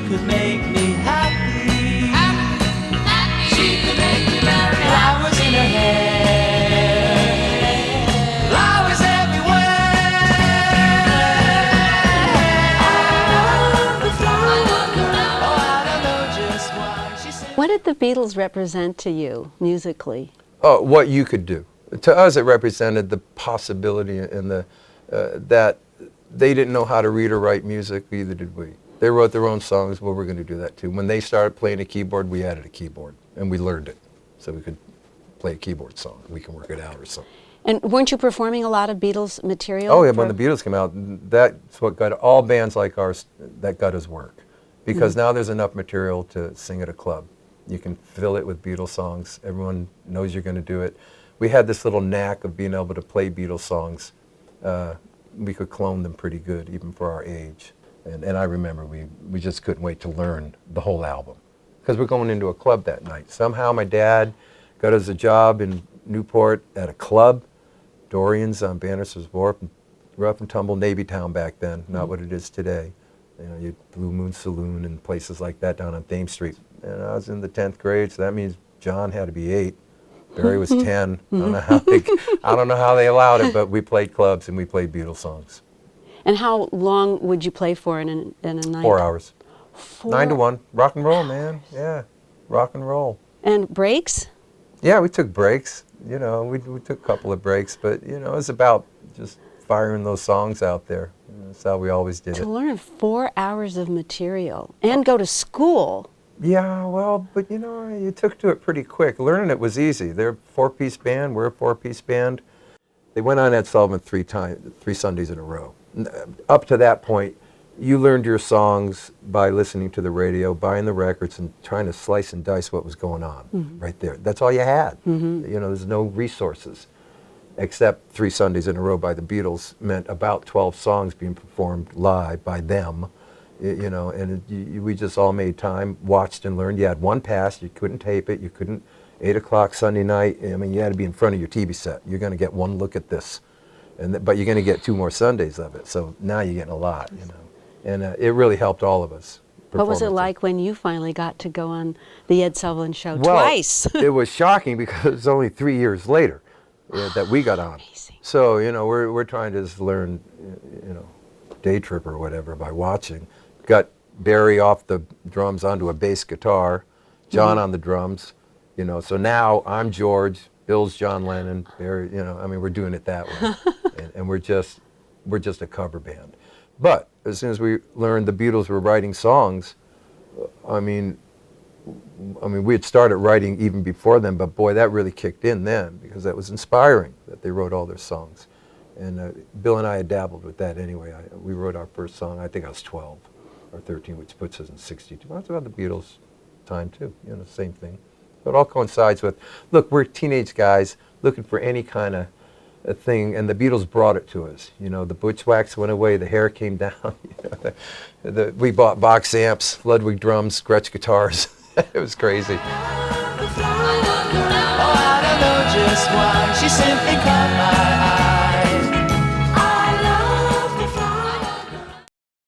could make me happy. She could make me marry. Flowers in her hair, flowers everywhere. I love the flower. Oh, I don't know just why. She said. What did the Beatles represent to you musically? Oh, what you could do. To us, it represented the possibility and the that they didn't know how to read or write music, neither did we. They wrote their own songs, well, we're going to do that too. When they started playing a keyboard, we added a keyboard, and we learned it. So we could play a keyboard song. We can work it out or something. And weren't you performing a lot of Beatles material? Oh, yeah, when the Beatles came out, that's what got all bands like ours, that got us work. Because now there's enough material to sing at a club. You can fill it with Beatles songs. Everyone knows you're going to do it. We had this little knack of being able to play Beatles songs. We could clone them pretty good, even for our age. And I remember we just couldn't wait to learn the whole album. Because we're going into a club that night. Somehow my dad got us a job in Newport at a club, Dorian's on Bannister's Wharf, rough and tumble Navy town back then, not what it is today. You know, you had Blue Moon Saloon and places like that down on Thames Street. And I was in the 10th grade, so that means John had to be 8. Barry was 10. I don't know how they allowed it, but we played clubs and we played Beatles songs. And how long would you play for in a night? 4 hours. 4? 9 to 1. Rock and roll, man. Yeah, rock and roll. And breaks? Yeah, we took breaks. You know, we took a couple of breaks, but you know, it was about just firing those songs out there. You know, that's how we always did it. To learn 4 hours of material and go to school. Yeah, well, but you know, you took to it pretty quick. Learning it was easy. They're a 4-piece band. We're a 4-piece band. They went on Ed Sullivan 3 Sundays in a row. Up to that point, you learned your songs by listening to the radio, buying the records, and trying to slice and dice what was going on right there. That's all you had. You know, there's no resources, except 3 Sundays in a row by the Beatles meant about 12 songs being performed live by them. You know, and we just all made time, watched and learned. You had one pass, you couldn't tape it, you couldn't, 8 o'clock Sunday night, I mean, you had to be in front of your TV set. You're going to get one look at this, but you're going to get 2 more Sundays of it, so now you're getting a lot, you know. And it really helped all of us. What was it like when you finally got to go on the Ed Sullivan Show twice? It was shocking because it was only 3 years later that we got on. Amazing. So, you know, we're trying to just learn, you know, day trip or whatever by watching. Got Barry off the drums onto a bass guitar, John on the drums, you know. So now I'm George, Bill's John Lennon, Barry, you know. I mean, we're doing it that way, and we're just a cover band. But as soon as we learned the Beatles were writing songs, I mean, we had started writing even before then. But boy, that really kicked in then because that was inspiring that they wrote all their songs. And Bill and I had dabbled with that anyway. We wrote our first song. I think I was 12. Or 13, which puts us in 62. Well, that's about the Beatles' time too, you know, same thing. So it all coincides with, look, we're teenage guys looking for any kind of a thing, and the Beatles brought it to us. You know, the butch wax went away, the hair came down. You know, we bought box amps, Ludwig drums, Gretsch guitars. It was crazy. Oh, I don't know just why she simply caught my